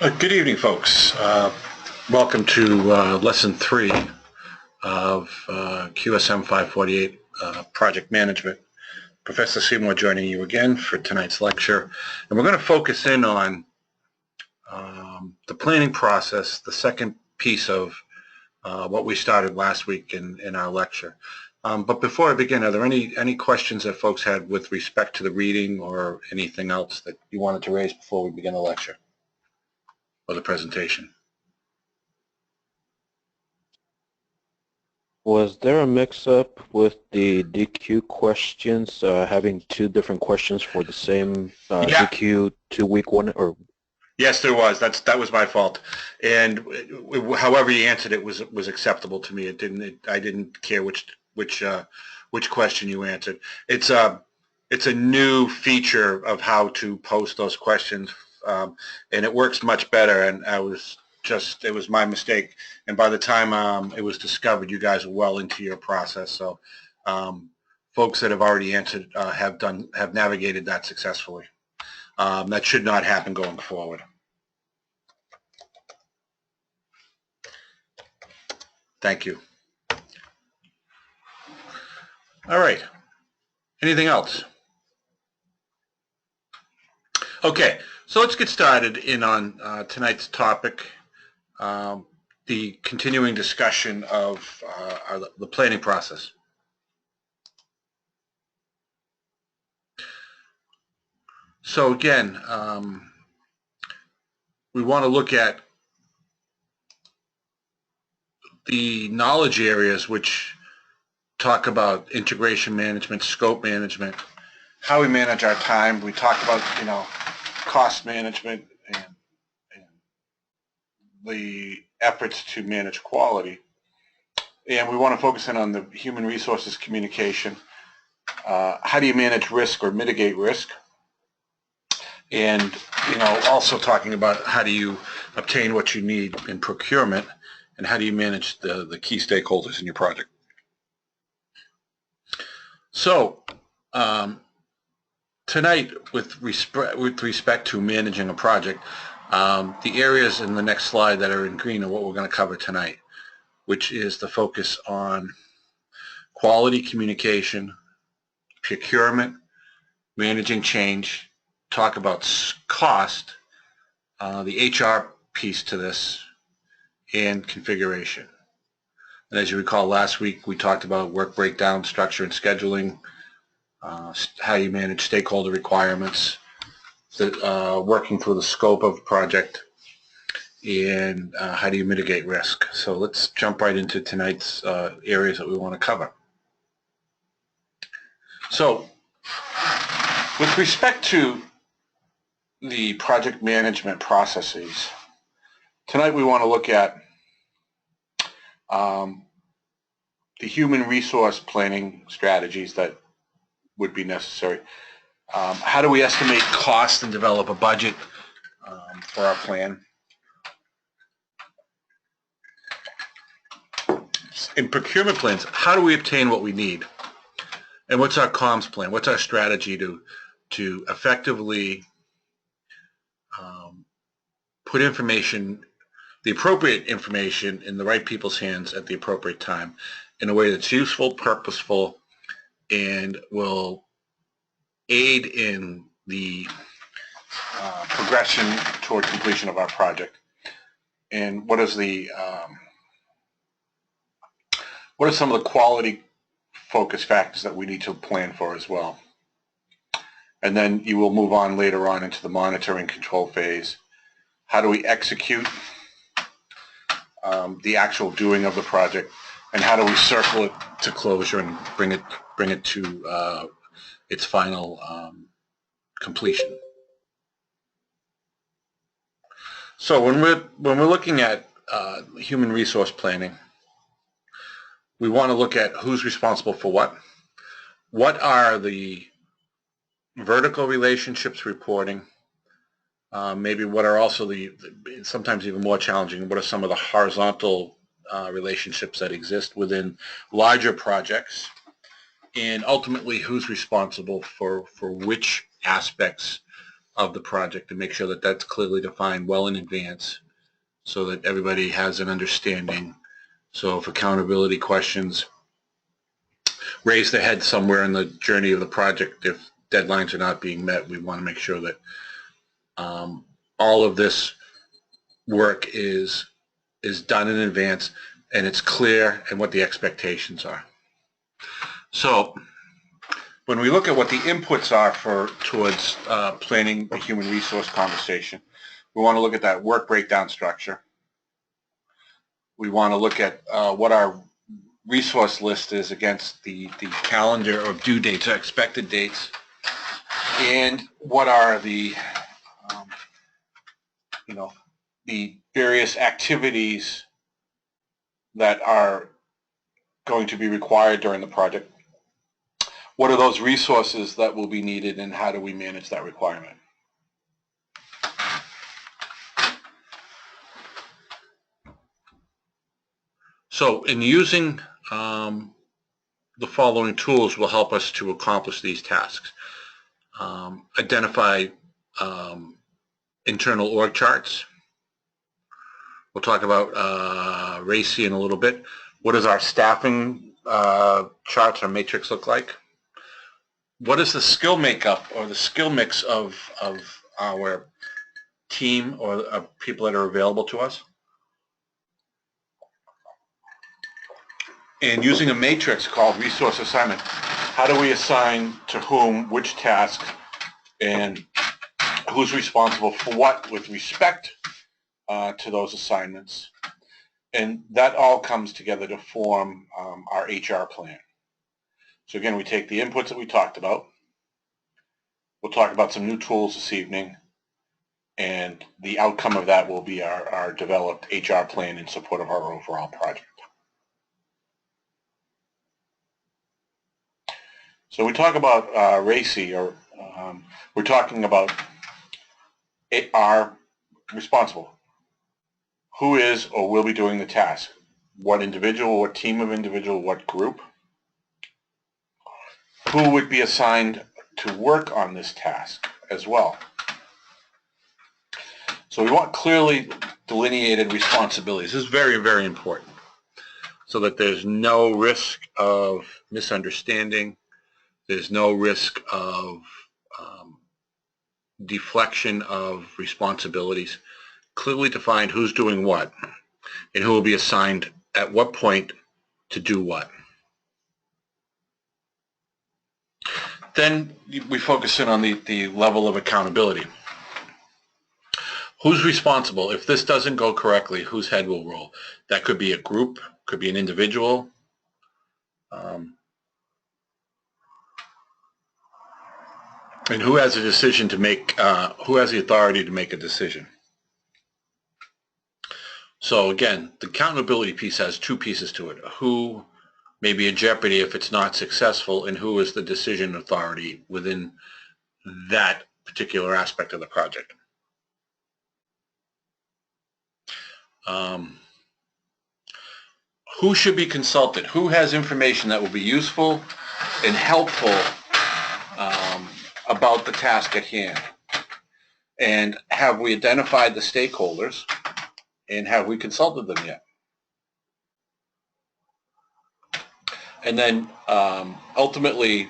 Good evening, folks. Welcome to Lesson 3 of QSM 548, Project Management. Professor Seymour joining you again for tonight's lecture. And we're going to focus in on the planning process, the second piece of what we started last week in our lecture. But before I begin, are there any questions that folks had with respect to the reading or anything else that you wanted to raise before we begin the lecture or the presentation? Was there a mix-up with the DQ questions, having two different questions for the same Yeah. DQ 2-week one? Or Yes, there was. That was my fault. And however you answered it was acceptable to me. I didn't care which question you answered. It's a new feature of how to post those questions, and it works much better. And it was my mistake. And by the time it was discovered, you guys are well into your process. So folks that have already answered have navigated that successfully. That should not happen going forward. Thank you. All right. Anything else? Okay, so let's get started in on tonight's topic, the continuing discussion of the planning process. So again, we want to look at the knowledge areas which talk about integration management, scope management, how we manage our time. We talked about, cost management and the efforts to manage quality. And we want to focus in on the human resources communication. How do you manage risk or mitigate risk? And, also talking about how do you obtain what you need in procurement, and how do you manage the key stakeholders in your project. So tonight, with respect to managing a project, the areas in the next slide that are in green are what we're going to cover tonight, which is the focus on quality communication, procurement, managing change, talk about cost, the HR piece to this, and configuration. And as you recall, last week we talked about work breakdown, structure and scheduling, how you manage stakeholder requirements, working through the scope of a project, and how do you mitigate risk. So let's jump right into tonight's areas that we want to cover. So with respect to the project management processes, tonight we want to look at the human resource planning strategies that would be necessary. How do we estimate cost and develop a budget for our plan? In procurement plans, how do we obtain what we need? And what's our comms plan? What's our strategy to effectively put the appropriate information in the right people's hands at the appropriate time in a way that's useful, purposeful, and will aid in the progression toward completion of our project? And what are some of the quality focus factors that we need to plan for as well? And then you will move on later on into the monitoring control phase. How do we execute the actual doing of the project, and how do we circle it to closure and bring it to its final completion? So when we're looking at human resource planning, we want to look at who's responsible for what are the vertical relationships reporting, maybe what are also sometimes even more challenging, what are some of the horizontal relationships that exist within larger projects, and ultimately who's responsible for which aspects of the project and make sure that that's clearly defined well in advance so that everybody has an understanding. So if accountability questions raise their head somewhere in the journey of the project, if deadlines are not being met, we want to make sure that all of this work is done in advance and it's clear and what the expectations are. So when we look at what the inputs are towards planning a human resource conversation, we want to look at that work breakdown structure. We want to look at what our resource list is against the calendar of due dates or expected dates, and what are the the various activities that are going to be required during the project. What are those resources that will be needed, and how do we manage that requirement? So in using the following tools will help us to accomplish these tasks. Identify internal org charts. We'll talk about RACI in a little bit. What does our staffing charts or matrix look like? What is the skill makeup or the skill mix of our team or people that are available to us? And using a matrix called resource assignment, how do we assign to whom which task and who's responsible for what with respect to those assignments? And that all comes together to form our HR plan. So again, we take the inputs that we talked about. We'll talk about some new tools this evening, and the outcome of that will be our developed HR plan in support of our overall project. So we talk about RACI, or we're talking about our responsible. Who is or will be doing the task? What individual, what team of individual, what group? Who would be assigned to work on this task as well? So we want clearly delineated responsibilities. This is very, very important so that there's no risk of misunderstanding. There's no risk of deflection of responsibilities. Clearly defined who's doing what and who will be assigned at what point to do what. Then we focus in on the level of accountability. Who's responsible? If this doesn't go correctly, whose head will roll? That could be a group, could be an individual. And who has a decision to make, who has the authority to make a decision? So again, the accountability piece has two pieces to it. Who may be in jeopardy if it's not successful, and who is the decision authority within that particular aspect of the project. Who should be consulted? Who has information that will be useful and helpful about the task at hand? And have we identified the stakeholders, and have we consulted them yet? And then ultimately,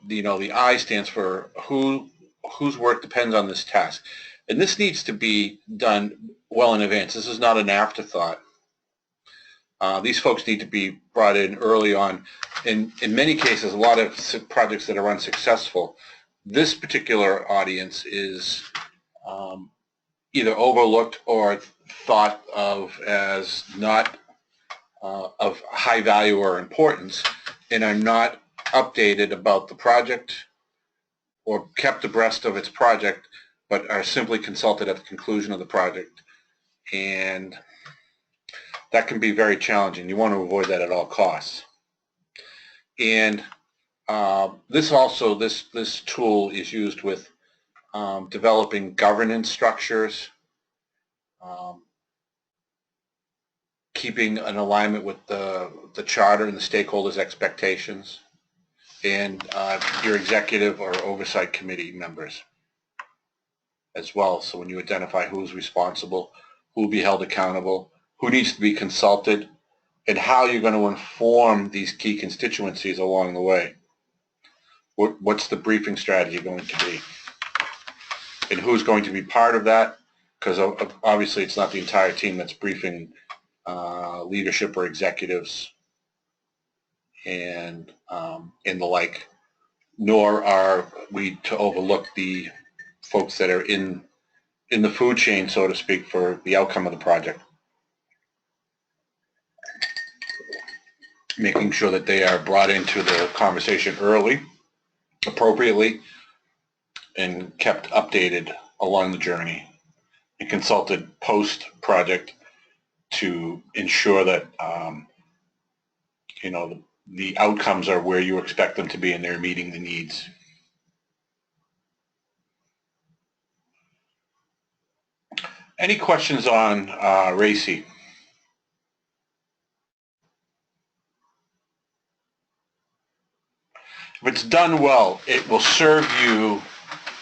the I stands for whose work depends on this task. And this needs to be done well in advance. This is not an afterthought. These folks need to be brought in early on. In many cases, a lot of projects that are unsuccessful, this particular audience is either overlooked or thought of as not of high value or importance, and are not updated about the project or kept abreast of its project, but are simply consulted at the conclusion of the project. And that can be very challenging. You want to avoid that at all costs. And this tool is used with developing governance structures, keeping an alignment with the charter and the stakeholders' expectations, and your executive or oversight committee members. as well. So when you identify who's responsible, who will be held accountable, who needs to be consulted, and how you're going to inform these key constituencies along the way. What's the briefing strategy going to be? And who's going to be part of that? Because obviously it's not the entire team that's briefing leadership or executives and the like, nor are we to overlook the folks that are in the food chain, so to speak, for the outcome of the project. Making sure that they are brought into the conversation early, appropriately, and kept updated along the journey, and consulted post-project to ensure that the outcomes are where you expect them to be and they're meeting the needs. Any questions on RACI? If it's done well, it will serve you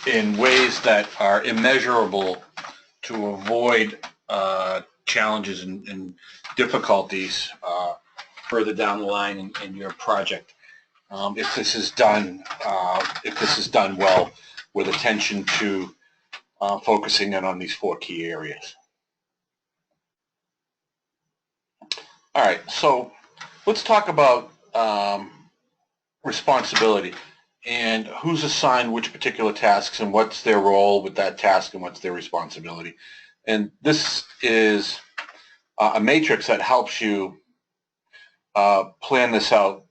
in ways that are immeasurable to avoid challenges and difficulties further down the line in your project. If this is done well, with attention to focusing in on these 4 key areas. All right, so let's talk about responsibility and who's assigned which particular tasks and what's their role with that task and what's their responsibility. And this is a matrix that helps you plan this out.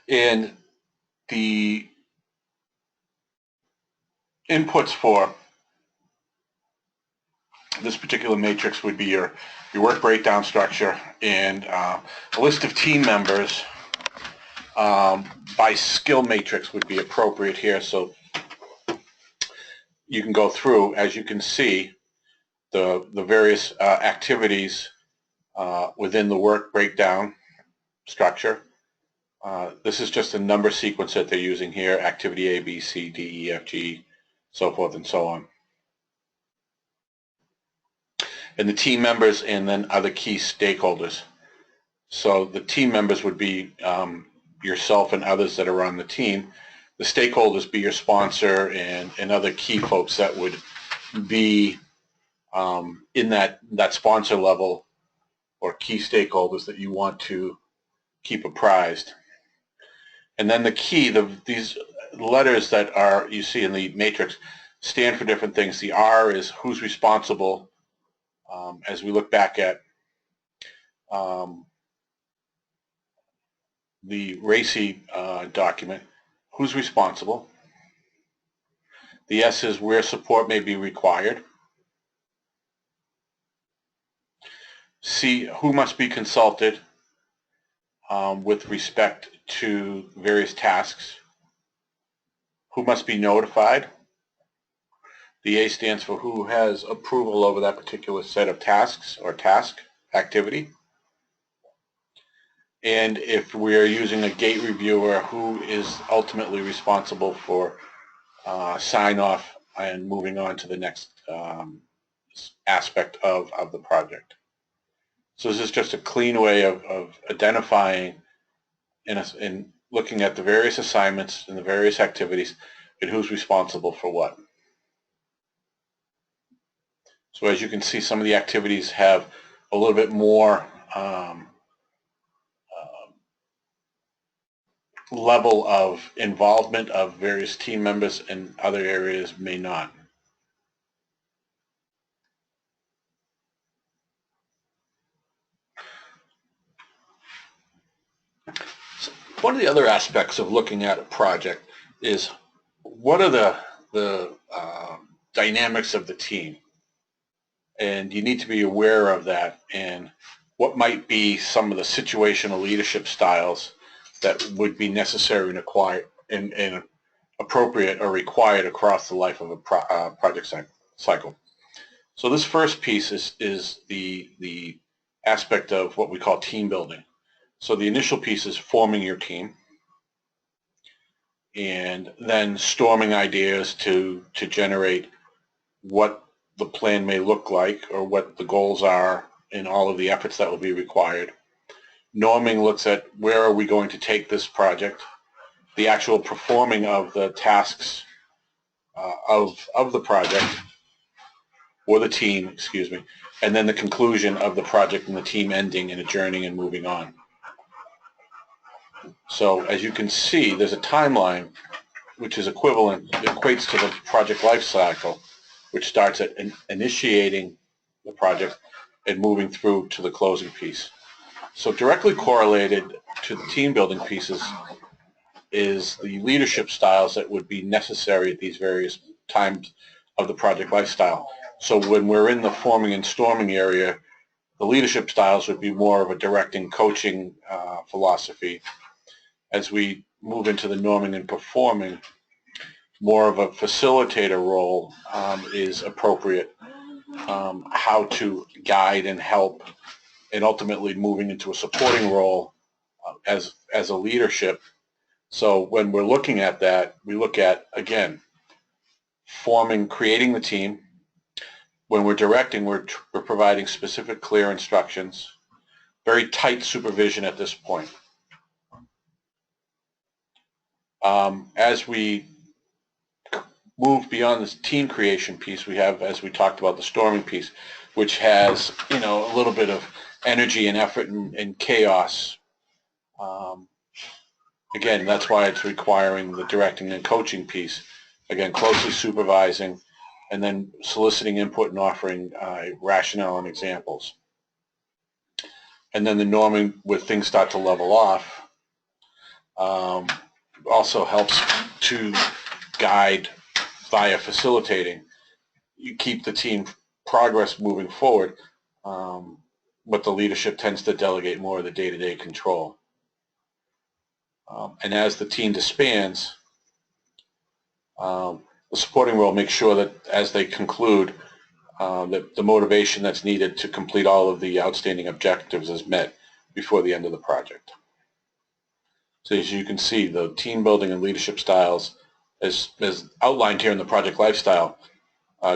And the inputs for this particular matrix would be your work breakdown structure and a list of team members by skill matrix would be appropriate here. So you can go through, as you can see, the various activities within the work breakdown structure. This is just a number sequence that they're using here, activity A, B, C, D, E, F, G, so forth and so on. And the team members and then other key stakeholders. So the team members would be yourself and others that are on the team. The stakeholders be your sponsor and other key folks that would be in that sponsor level or key stakeholders that you want to keep apprised. And then the key, these letters that are you see in the matrix stand for different things. The R is who's responsible. As we look back at the RACI document, who's responsible? The S is where support may be required. C, who must be consulted with respect to various tasks. Who must be notified? The A stands for who has approval over that particular set of tasks or task activity. And if we are using a gate reviewer, who is ultimately responsible for sign off and moving on to the next aspect of the project. So this is just a clean way of identifying and looking at the various assignments and the various activities and who's responsible for what. So as you can see, some of the activities have a little bit more level of involvement of various team members, and other areas may not. So one of the other aspects of looking at a project is what are the dynamics of the team, and you need to be aware of that, and what might be some of the situational leadership styles that would be necessary and acquired and appropriate or required across the life of a project cycle. So this first piece is the aspect of what we call team building. So the initial piece is forming your team, and then storming ideas to generate what the plan may look like or what the goals are in all of the efforts that will be required. Norming looks at where are we going to take this project, the actual performing of the tasks of the project, or the team, excuse me, and then the conclusion of the project and the team ending and adjourning and moving on. So as you can see, there's a timeline which is equivalent, equates to the project life cycle, which starts at initiating the project and moving through to the closing piece. So directly correlated to the team building pieces is the leadership styles that would be necessary at these various times of the project lifestyle. So when we're in the forming and storming area, the leadership styles would be more of a directing, coaching philosophy. As we move into the norming and performing, more of a facilitator role is appropriate. How to guide and help, and ultimately moving into a supporting role as a leadership. So when we're looking at that, we look at, again, forming, creating the team. When we're directing, we're providing specific, clear instructions, very tight supervision at this point. As we move beyond this team creation piece, we have, as we talked about, the storming piece, which has, you know, a little bit of energy and effort and chaos. Again, that's why it's requiring the directing and coaching piece. Again, closely supervising, and then soliciting input and offering rationale and examples. And then the norming, where things start to level off, also helps to guide via facilitating. You keep the team progress moving forward, but the leadership tends to delegate more of the day-to-day control. And as the team disbands, the supporting role makes sure that as they conclude, that the motivation that's needed to complete all of the outstanding objectives is met before the end of the project. So as you can see, the team building and leadership styles, as outlined here in the project lifestyle,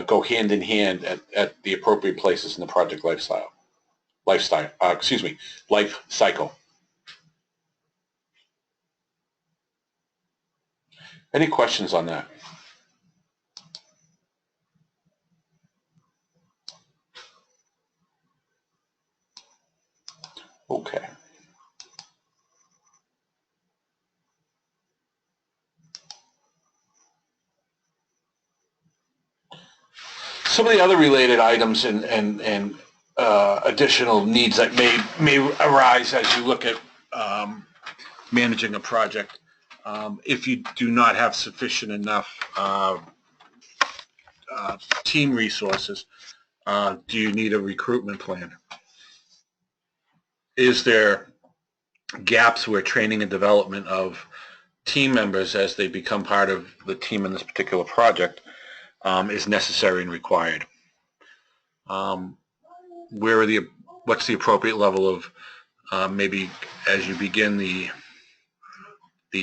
go hand in hand at the appropriate places in the project life cycle. Any questions on that? Okay. Some of the other related items and additional needs that may arise as you look at managing a project. If you do not have sufficient enough team resources, do you need a recruitment plan? Is there gaps where training and development of team members as they become part of the team in this particular project is necessary and required? What's the appropriate level of maybe as you begin the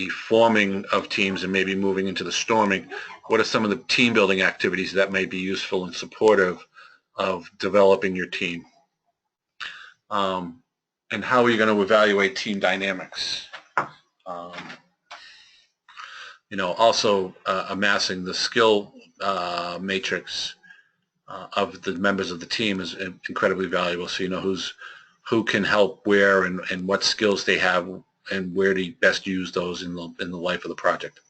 forming of teams and maybe moving into the storming, what are some of the team building activities that may be useful and supportive of developing your team? And how are you going to evaluate team dynamics? You know, also amassing the skill matrix of the members of the team is incredibly valuable. So you know who can help where and what skills they have and where to best use those in the life of the project.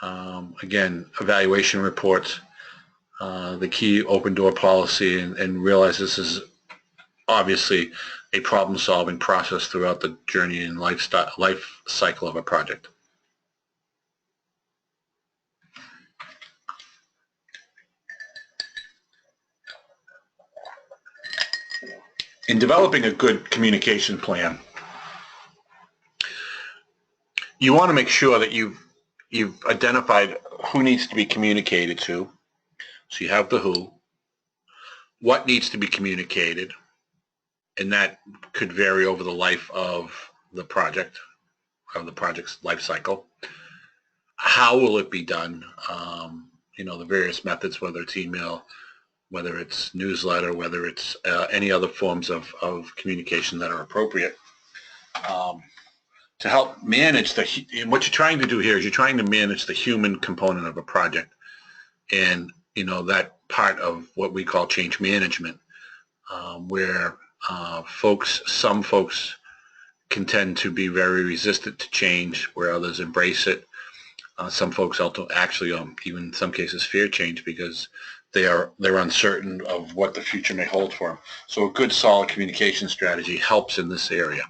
Again, evaluation reports, the key open door policy, and realize this is obviously a problem-solving process throughout the journey and life cycle of a project. In developing a good communication plan, you want to make sure that you've identified who needs to be communicated to. So you have the who, what needs to be communicated, and that could vary over the life of the project. of the project's life cycle. How will it be done? The various methods, whether it's email, whether it's newsletter, whether it's any other forms of communication that are appropriate. To help manage what you're trying to do here is you're trying to manage the human component of a project, and that part of what we call change management, where some folks can tend to be very resistant to change, where others embrace it. Some folks also actually, even in some cases, fear change because they're uncertain of what the future may hold for them. So a good, solid communication strategy helps in this area.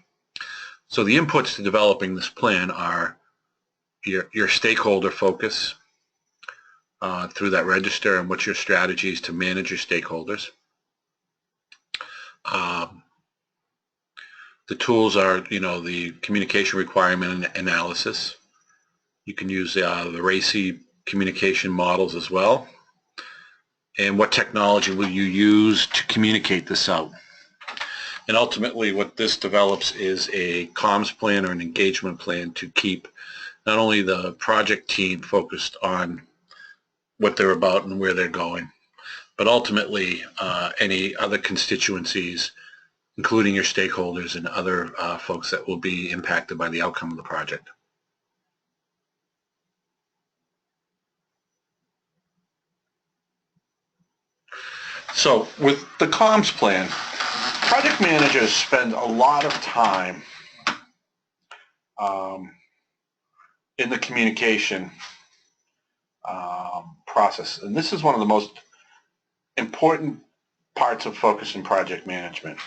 So the inputs to developing this plan are your stakeholder focus through that register, and what's your strategies to manage your stakeholders. The tools are, the communication requirement analysis. You can use the RACI communication models as well. And what technology will you use to communicate this out? And ultimately what this develops is a comms plan or an engagement plan to keep not only the project team focused on what they're about and where they're going, but ultimately any other constituencies, including your stakeholders and other folks that will be impacted by the outcome of the project. So with the comms plan, project managers spend a lot of time in the communication process. And this is one of the most important parts of focus in project management.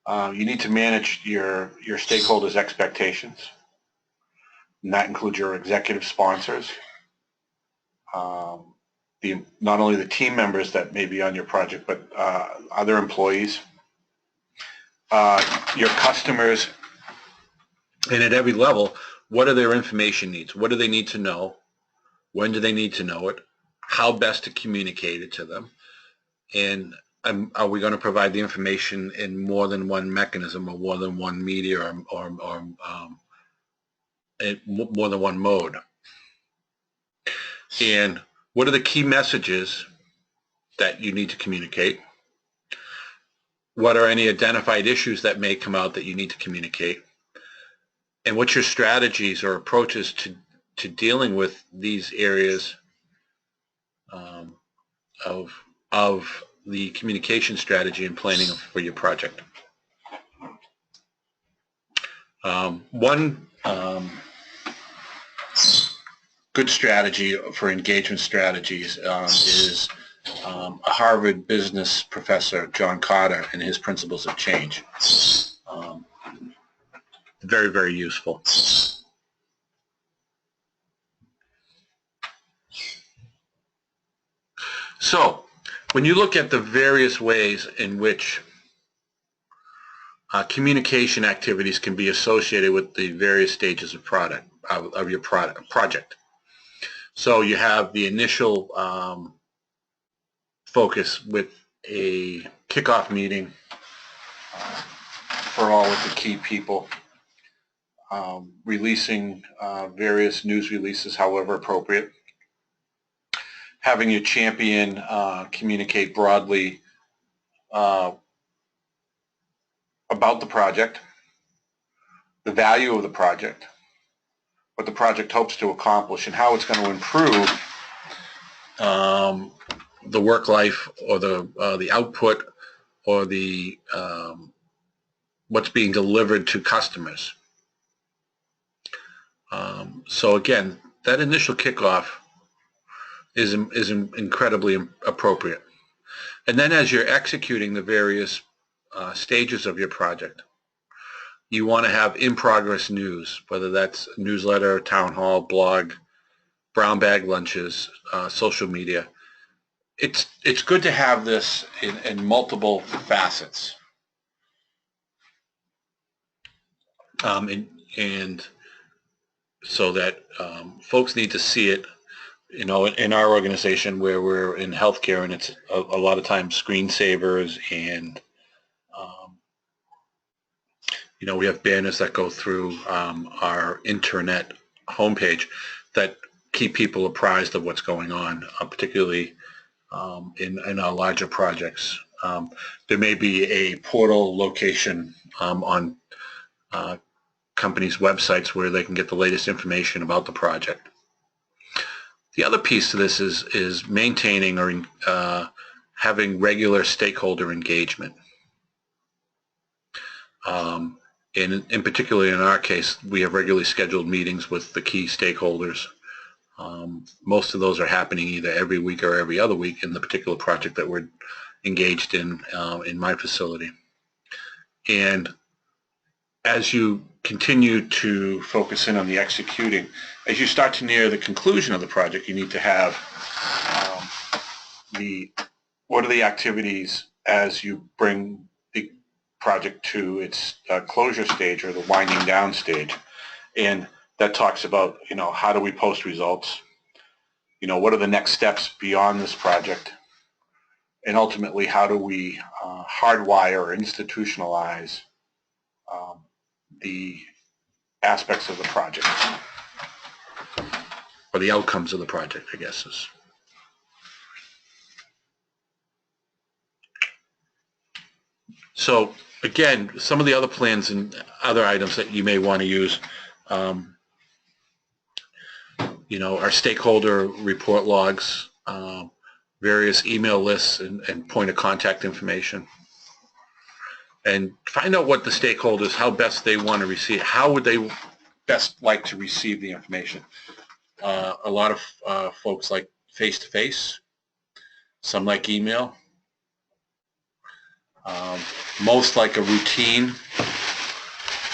You need to manage your stakeholders' expectations, and that includes your executive sponsors, not only the team members that may be on your project, but other employees, your customers, and at every level, what are their information needs? What do they need to know? When do they need to know it? How best to communicate it to them? And are we going to provide the information in more than one mechanism or more than one media or more than one mode? And what are the key messages that you need to communicate? What are any identified issues that may come out that you need to communicate? And what's your strategies or approaches to dealing with these areas of the communication strategy and planning for your project? One good strategy for engagement strategies is a Harvard business professor, John Carter, and his principles of change. Very, very useful. So when you look at the various ways in which communication activities can be associated with the various stages of your project. So you have the initial focus with a kickoff meeting for all of the key people, releasing various news releases however appropriate, having your champion communicate broadly about the project, the value of the project, what the project hopes to accomplish, and how it's going to improve the work life or the output or the what's being delivered to customers. So again, that initial kickoff is incredibly appropriate. And then as you're executing the various stages of your project, you want to have in-progress news, whether that's newsletter, town hall, blog, brown bag lunches, social media. It's good to have this in multiple facets. And so that folks need to see it, in our organization where we're in healthcare, and it's a lot of times screensavers and We have banners that go through our internet homepage that keep people apprised of what's going on, particularly in our larger projects. There may be a portal location on companies' websites where they can get the latest information about the project. The other piece to this is maintaining or having regular stakeholder engagement. In particular, in our case, we have regularly scheduled meetings with the key stakeholders. Most of those are happening either every week or every other week in the particular project that we're engaged in my facility. And as you continue to focus in on the executing, as you start to near the conclusion of the project, you need to have what are the activities as you bring the project to its closure stage or the winding down stage. And that talks about, how do we post results? What are the next steps beyond this project? And ultimately, how do we hardwire or institutionalize the aspects of the project, or the outcomes of the project, I guess is. So again, some of the other plans and other items that you may want to use, our stakeholder report logs, various email lists and point of contact information. And find out what the stakeholders, how best they want to receive, how would they best like to receive the information. A lot of folks like face-to-face, some like email, most like a routine.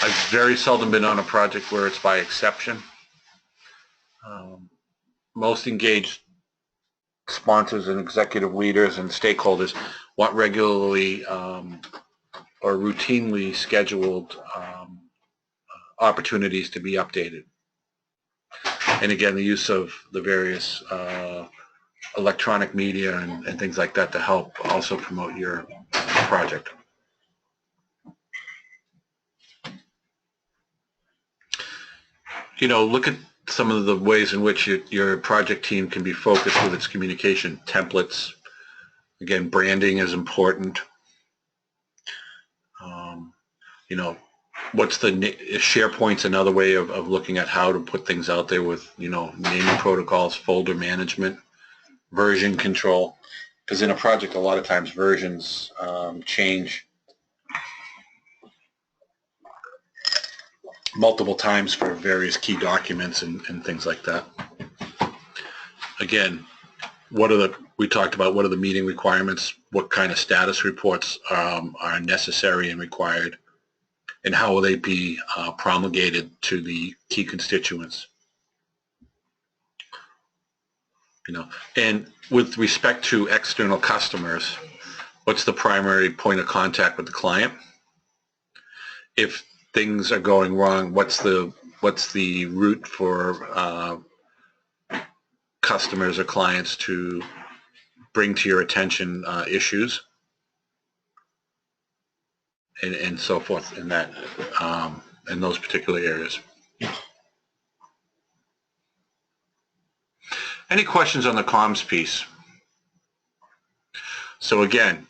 I've very seldom been on a project where it's by exception. Most engaged sponsors and executive leaders and stakeholders want regularly or routinely scheduled opportunities to be updated. And again, the use of the various electronic media and things like that to help also promote your project. Look at some of the ways in which your project team can be focused with its communication. Templates. Again, branding is important. What's the SharePoint's another way of looking at how to put things out there with naming protocols, folder management, version control, because in a project a lot of times versions change multiple times for various key documents and things like that. Again, we talked about what are the meeting requirements, what kind of status reports are necessary and required, and how will they be promulgated to the key constituents. And with respect to external customers, what's the primary point of contact with the client? If things are going wrong, what's the route for customers or clients to bring to your attention issues and so forth in that in those particular areas. Any questions on the comms piece? So again,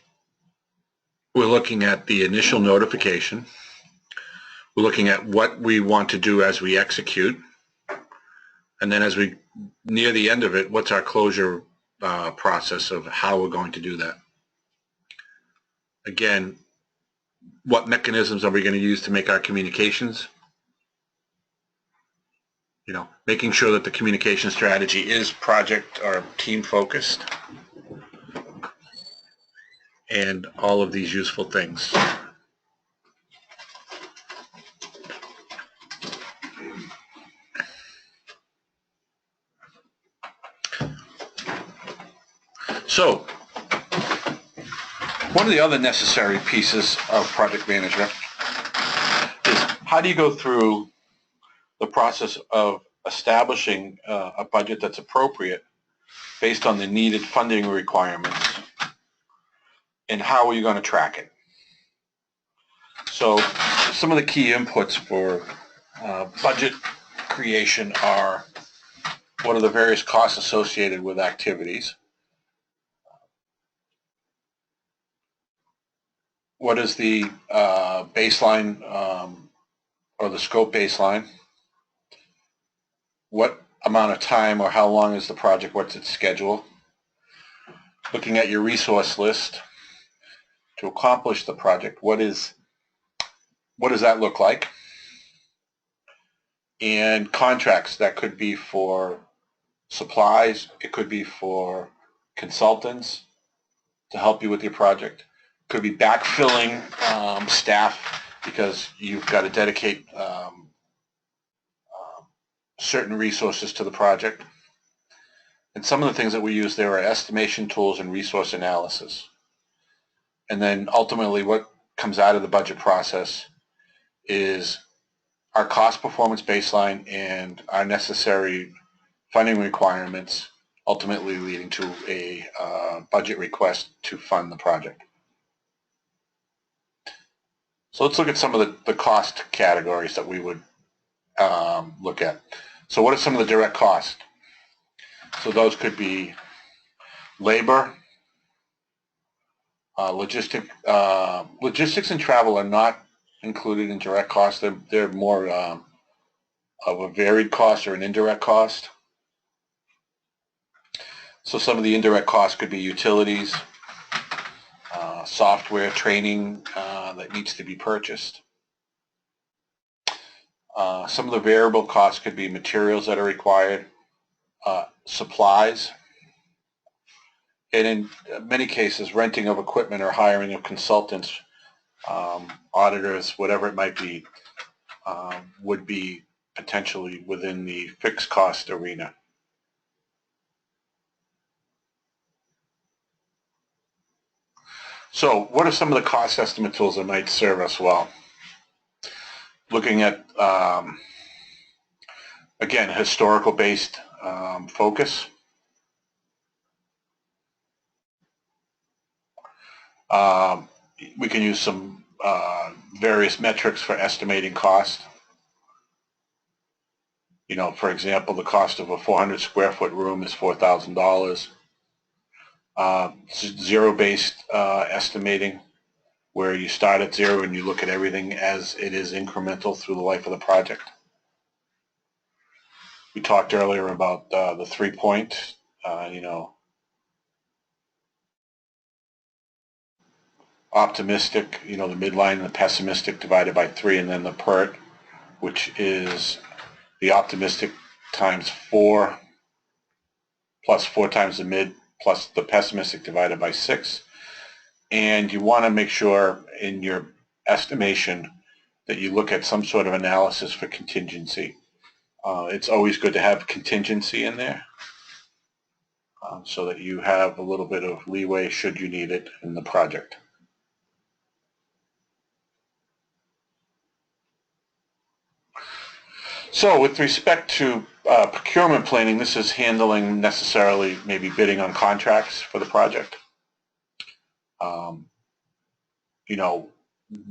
we're looking at the initial notification. We're looking at what we want to do as we execute. And then as we near the end of it, what's our closure process of how we're going to do that? Again, what mechanisms are we going to use to make our communications? Making sure that the communication strategy is project or team focused, and all of these useful things. So, one of the other necessary pieces of project management is how do you go through the process of establishing a budget that's appropriate based on the needed funding requirements, and how are you going to track it? So some of the key inputs for budget creation are what are the various costs associated with activities, what is the baseline or the scope baseline, what amount of time or how long is the project, what's its schedule, looking at your resource list to accomplish the project, what does that look like, and contracts. That could be for supplies, it could be for consultants to help you with your project, it could be backfilling staff because you've got to dedicate certain resources to the project. And some of the things that we use there are estimation tools and resource analysis. And then ultimately what comes out of the budget process is our cost performance baseline and our necessary funding requirements, ultimately leading to a budget request to fund the project. So let's look at some of the cost categories that we would look at. So what are some of the direct costs? So those could be labor, logistics and travel are not included in direct costs. They're more of a varied cost or an indirect cost. So some of the indirect costs could be utilities, software, training that needs to be purchased. Some of the variable costs could be materials that are required, supplies, and in many cases renting of equipment or hiring of consultants, auditors, whatever it might be, would be potentially within the fixed cost arena. So what are some of the cost estimate tools that might serve us well? Looking at, again, historical based focus. We can use some various metrics for estimating cost. You know, for example, the cost of a 400 square foot room is $4,000. Zero-based estimating, where you start at zero and you look at everything as it is incremental through the life of the project. We talked earlier about the 3-point, you know, optimistic, you know, the midline and the pessimistic divided by 3, and then the PERT, which is the optimistic times 4 plus 4 times the mid plus the pessimistic divided by 6. And you want to make sure in your estimation that you look at some sort of analysis for contingency. It's always good to have contingency in there so that you have a little bit of leeway should you need it in the project. So with respect to procurement planning, this is handling necessarily maybe bidding on contracts for the project. You know,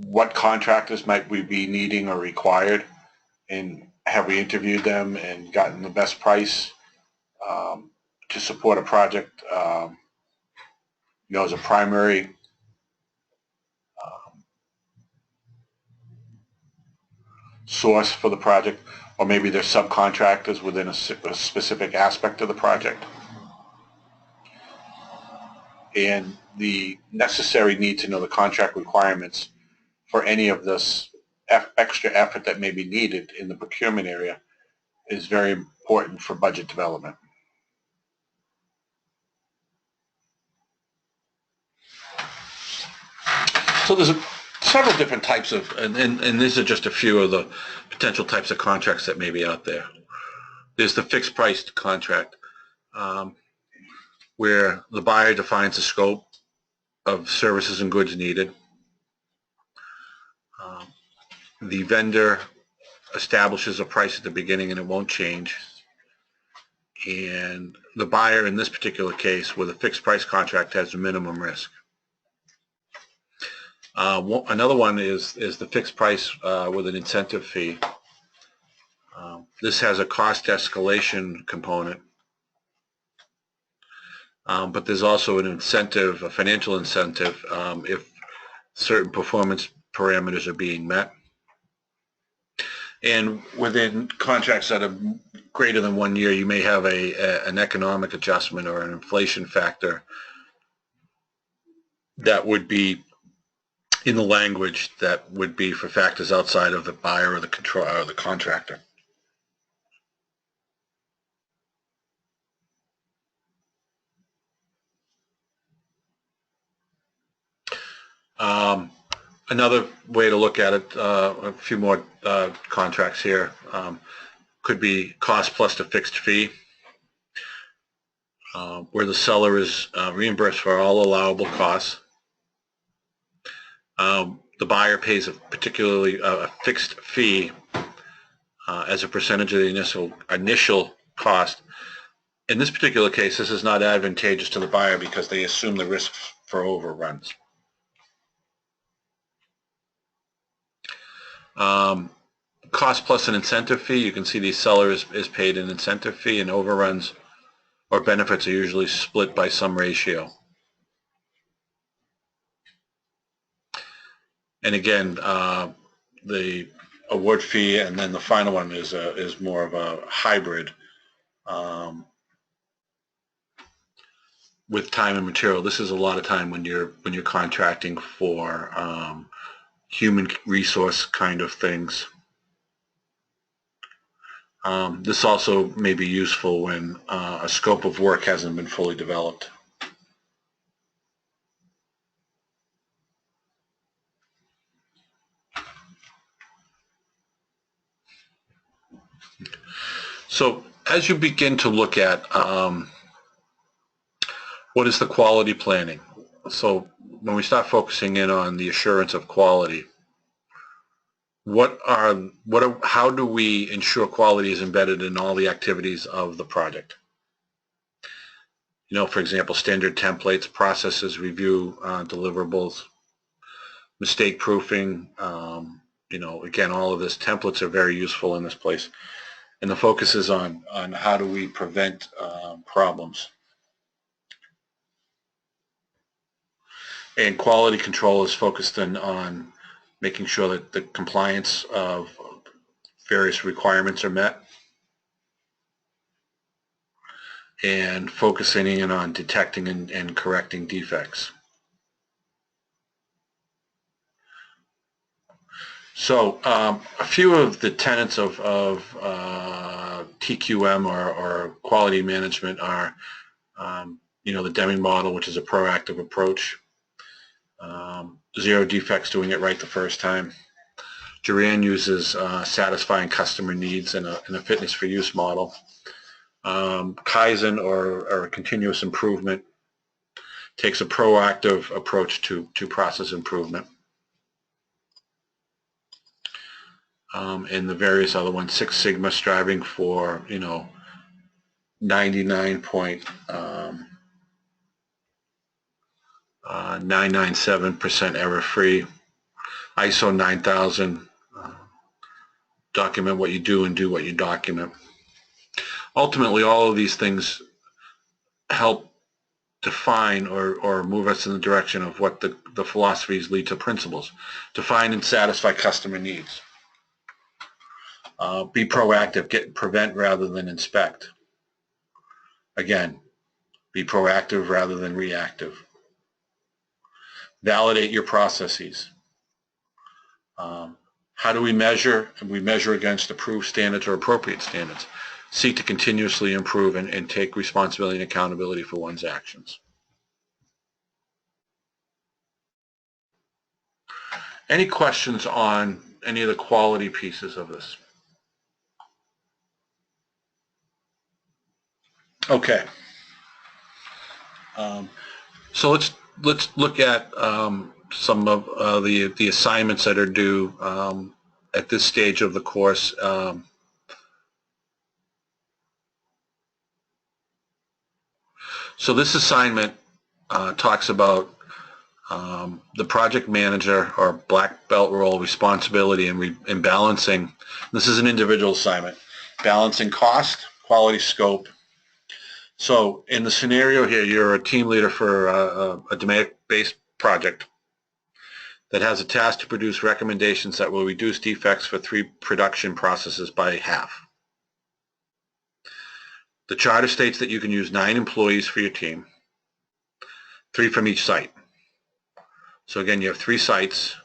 what contractors might we be needing or required, and have we interviewed them and gotten the best price to support a project, you know, as a primary source for the project, or maybe they're subcontractors within a specific aspect of the project. And the necessary need to know the contract requirements for any of this extra effort that may be needed in the procurement area is very important for budget development. So there's several different types of, and these are just a few of the potential types of contracts that may be out there. There's the fixed price contract, where the buyer defines the scope of services and goods needed. The vendor establishes a price at the beginning and it won't change. And the buyer in this particular case with a fixed price contract has a minimum risk. Another one is the fixed price with an incentive fee. This has a cost escalation component, but there's also an incentive, a financial incentive, if certain performance parameters are being met. And within contracts that are greater than 1 year, you may have an economic adjustment or an inflation factor that would be in the language that would be for factors outside of the buyer or the control or the contractor. Another way to look at it, a few more contracts here, could be cost plus the fixed fee, where the seller is reimbursed for all allowable costs. The buyer pays a particularly a fixed fee as a percentage of the initial cost. In this particular case, this is not advantageous to the buyer because they assume the risk for overruns. Cost plus an incentive fee, you can see the seller is paid an incentive fee, and overruns or benefits are usually split by some ratio. And again, the award fee, and then the final one is more of a hybrid with time and material. This is a lot of time when you're contracting for human resource kind of things. This also may be useful when a scope of work hasn't been fully developed. So as you begin to look at what is the quality planning, so when we start focusing in on the assurance of quality, how do we ensure quality is embedded in all the activities of the project? You know, for example, standard templates, processes, review, deliverables, mistake proofing. You know, again, all of this, templates are very useful in this place. And the focus is on how do we prevent problems. And quality control is focused on making sure that the compliance of various requirements are met, and focusing in on detecting and correcting defects. So a few of the tenets of TQM or quality management are, you know, the Deming model, which is a proactive approach. Zero defects, doing it right the first time. Duran uses satisfying customer needs in a fitness for use model. Kaizen or continuous improvement takes a proactive approach to process improvement. And the various other ones, Six Sigma striving for, you know, 99.997% error-free. ISO 9000, document what you do and do what you document. Ultimately, all of these things help define or move us in the direction of what the philosophies lead to principles. Define and satisfy customer needs. Be proactive, prevent rather than inspect. Again, be proactive rather than reactive. Validate your processes. How do we measure? We measure against approved standards or appropriate standards. Seek to continuously improve and take responsibility and accountability for one's actions. Any questions on any of the quality pieces of this? Okay. So let's look at some of the assignments that are due at this stage of the course. So this assignment talks about the project manager or black belt role responsibility in balancing, this is an individual assignment, balancing cost, quality, scope. So in the scenario here, you're a team leader for a domain-based project that has a task to produce recommendations that will reduce defects for 3 production processes by half. The charter states that you can use 9 employees for your team, 3 from each site. So again, you have 3 sites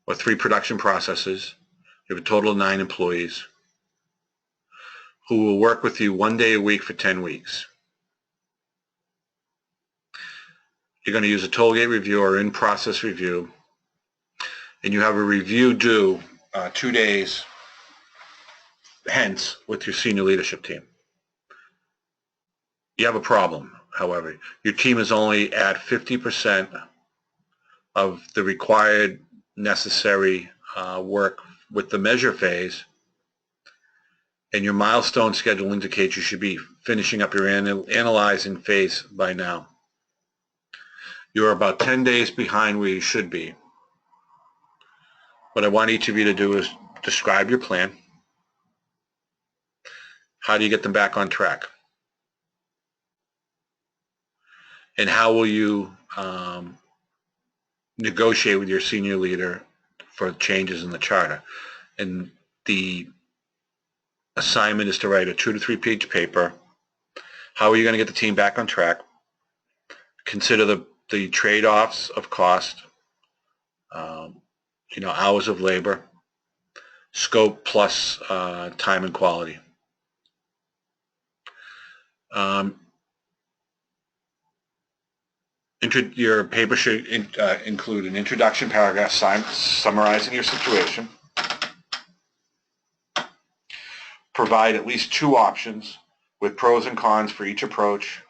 or 3 production processes. You have a total of 9 employees who will work with you 1 day a week for 10 weeks. You're going to use a toll gate review or in-process review, and you have a review due 2 days hence with your senior leadership team. You have a problem, however. Your team is only at 50% of the required necessary work with the measure phase, and your milestone schedule indicates you should be finishing up your analyzing phase by now. You're about 10 days behind where you should be. What I want each of you to do is describe your plan. How do you get them back on track? And how will you negotiate with your senior leader for changes in the charter? And the assignment is to write a 2 to 3 page paper. How are you going to get the team back on track? Consider the trade-offs of cost, hours of labor, scope plus time and quality. Your paper should include an introduction paragraph summarizing your situation. Provide at least 2 options with pros and cons for each approach.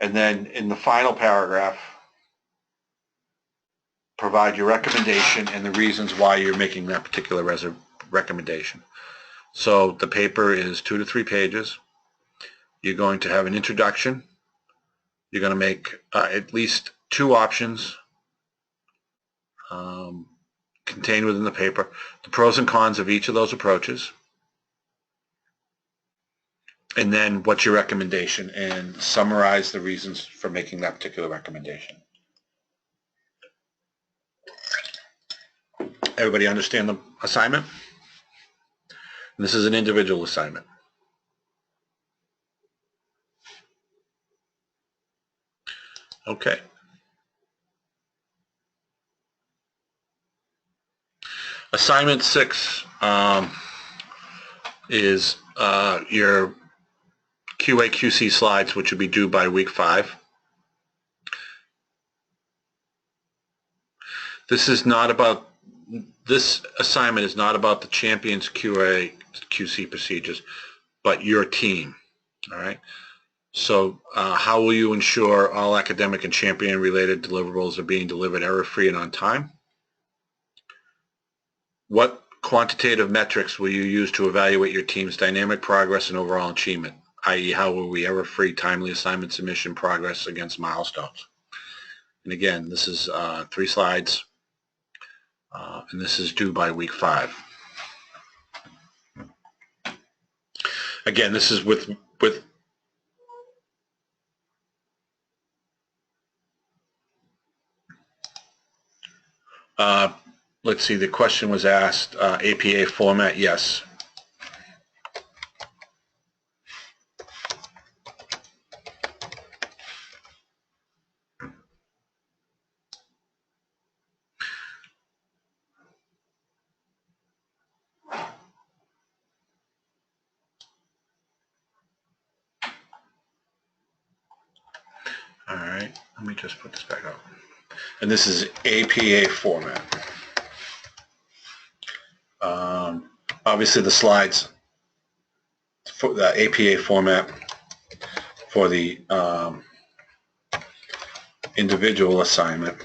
And then in the final paragraph, provide your recommendation and the reasons why you're making that particular recommendation. So the paper is 2 to 3 pages. You're going to have an introduction. You're going to make at least 2 options contained within the paper, the pros and cons of each of those approaches, and then what's your recommendation, and summarize the reasons for making that particular recommendation. Everybody understand the assignment? And this is an individual assignment. Okay. Assignment 6 is your QA/QC slides, which will be due by week 5. This assignment is not about the champion's QA/QC procedures, but your team. All right. So how will you ensure all academic and champion-related deliverables are being delivered error-free and on time? What quantitative metrics will you use to evaluate your team's dynamic progress and overall achievement, i.e. how will we error-free timely assignment submission progress against milestones? And again, this is 3 slides, and this is due by week 5. Again, this is with let's see, the question was asked, APA format, yes. All right, let me just put this back up. And this is APA format. Obviously, the slides for the APA format for the individual assignment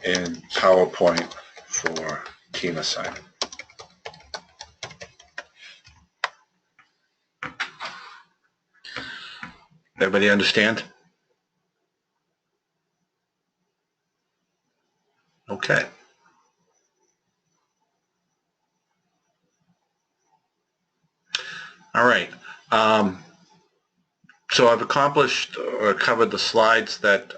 and PowerPoint for team assignment. Everybody understand? Okay. All right. So I've accomplished or covered the slides that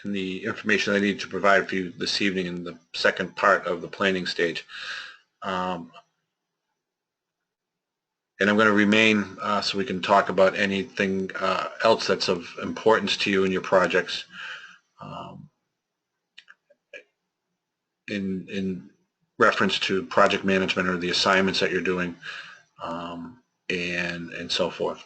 and the information I need to provide for you this evening in the second part of the planning stage. And I'm going to remain so we can talk about anything else that's of importance to you in your projects in reference to project management or the assignments that you're doing and so forth.